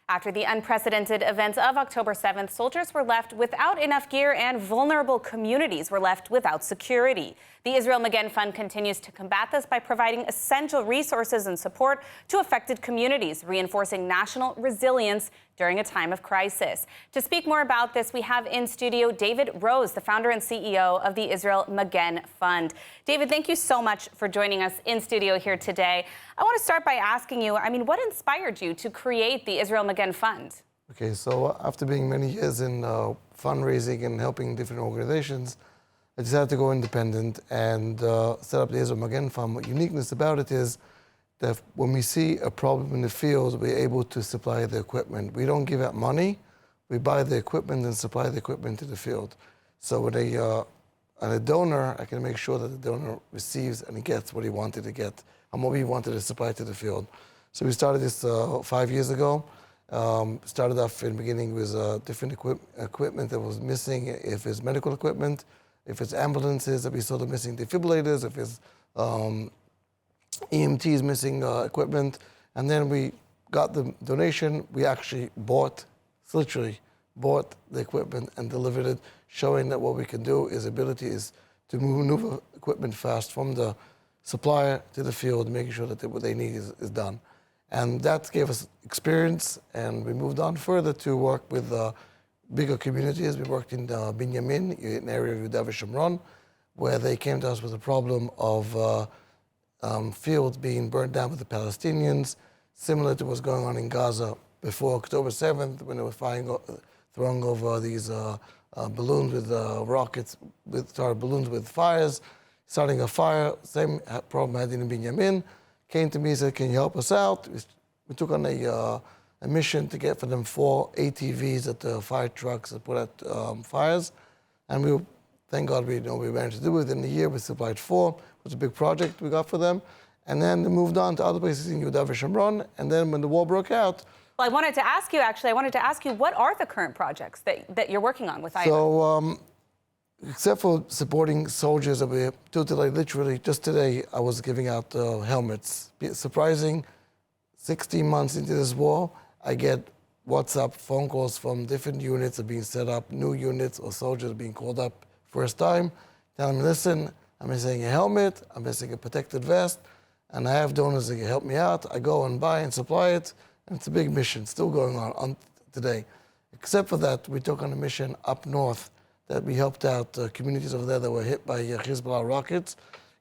After the unprecedented events of October 7th, soldiers were left without enough gear and vulnerable communities were left without security. The Israel Magen Fund continues to combat this by providing essential resources and support to affected communities, reinforcing national resilience during a time of crisis. To speak more about this, we have in studio David Rose, the founder and CEO of the Israel Magen Fund. David, thank you so much for joining us in studio here today. I want to start by asking you, what inspired you to create the Israel Magen Fund? Okay, so after being many years in fundraising and helping different organizations, I decided to go independent and set up the Israel Magen Fund. What uniqueness about it is that when we see a problem in the field, we're able to supply the equipment. We don't give out money, we buy the equipment and supply the equipment to the field. So with a donor, I can make sure that the donor receives and he gets what he wanted to get and what we wanted to supply to the field. So we started this 5 years ago. Started off in the beginning with different equipment that was missing, if it's medical equipment, if it's ambulances that we saw the missing defibrillators, if it's EMTs missing equipment. And then we got the donation. We actually literally bought the equipment and delivered it, showing that what we can do is ability is to maneuver equipment fast from the supplier to the field, making sure that what they need is done. And that gave us experience, and we moved on further to work with bigger communities. We worked in Binyamin, an area of Yehuda v'Shomron, where they came to us with a problem of fields being burned down with the Palestinians, similar to what's going on in Gaza before October 7th, when they were throwing over these balloons with rockets, balloons with fires, starting a fire. Same problem had in Binyamin. Came to me and said, can you help us out? We took on a mission to get for them 4 ATVs at the fire trucks that put out fires. And thank God we managed to do it. Within a year, we supplied 4. It was a big project we got for them. And then they moved on to other places in Yehuda v'Shomron. And then when the war broke out... Well, I wanted to ask you, what are the current projects that you're working on with ILTV? So, except for supporting soldiers that we do today, literally just today I was giving out helmets. Surprising, 16 months into this war, I get WhatsApp phone calls from different units that are being set up, new units or soldiers being called up first time, telling me, listen, I'm missing a helmet, I'm missing a protected vest, and I have donors that can help me out. I go and buy and supply it, and it's a big mission still going on today. Except for that, we took on a mission up north that we helped out communities over there that were hit by Hezbollah rockets,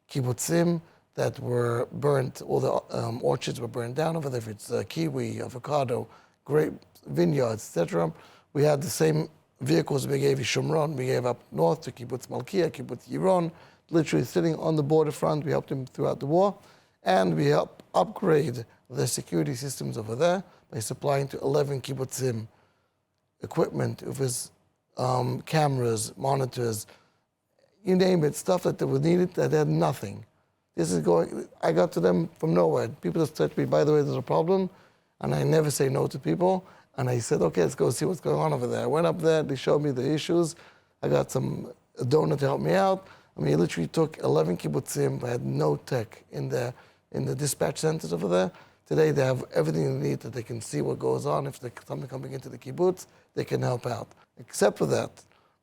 kibbutzim that were burnt, all the orchards were burned down over there, if it's kiwi, avocado, grape, vineyards, etc. We had the same vehicles we gave Shomron, we gave up north to Kibbutz Malkiah, Kibbutz Yiron, literally sitting on the border front. We helped them throughout the war, and we helped upgrade the security systems over there by supplying to 11 kibbutzim equipment. It was cameras, monitors, you name it, stuff that they would need it, that had nothing. I got to them from nowhere. People just said to me, by the way, there's a problem, and I never say no to people. And I said, okay, let's go see what's going on over there. I went up there, they showed me the issues. I got a donor to help me out. He literally took 11 kibbutzim, had no tech in the dispatch centers over there. Today they have everything they need that they can see what goes on. If there's something coming into the kibbutz, they can help out. Except for that,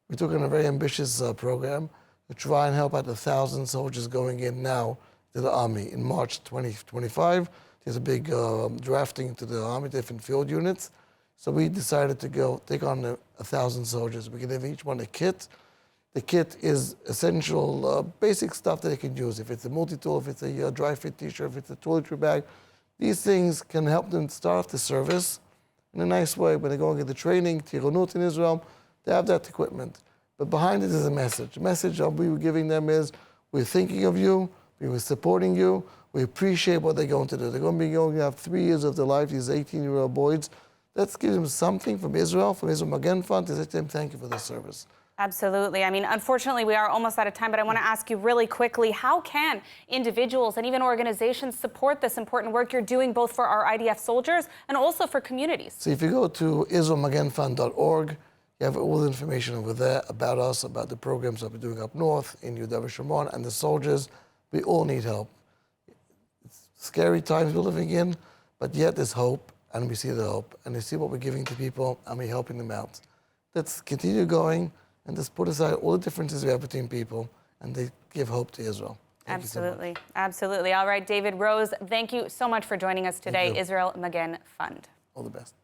we took on a very ambitious program to try and help out 1,000 soldiers going in now to the army. In March 2025, there's a big drafting to the army, different field units. So we decided to go take on 1,000 soldiers. We give each one a kit. The kit is essential, basic stuff that they can use. If it's a multi-tool, if it's a dry fit t-shirt, if it's a toiletry bag, these things can help them start off the service in a nice way. When they go and get the training, Tironut in Israel, they have that equipment. But behind it is a message. The message that we were giving them is, we're thinking of you, we were supporting you, we appreciate what they're going to do. They're going to have 3 years of their life, these 18-year-old boys. Let's give them something from Israel Magen Fund, to say to them, thank you for the service. Absolutely. Unfortunately, we are almost out of time, but I want to ask you really quickly, how can individuals and even organizations support this important work you're doing, both for our IDF soldiers and also for communities? So if you go to israelmagenfund.org, you have all the information over there about us, about the programs that we're doing up north in Yehuda v'Shomron, and the soldiers. We all need help. It's scary times we're living in, but yet there's hope. and we see the hope, and we see what we're giving to people, and we're helping them out. Let's continue going, and just put aside all the differences we have between people, and they give hope to Israel. Thank you so much. Absolutely. Absolutely. All right, David Rose, thank you so much for joining us today, you. Israel Magen Fund. All the best.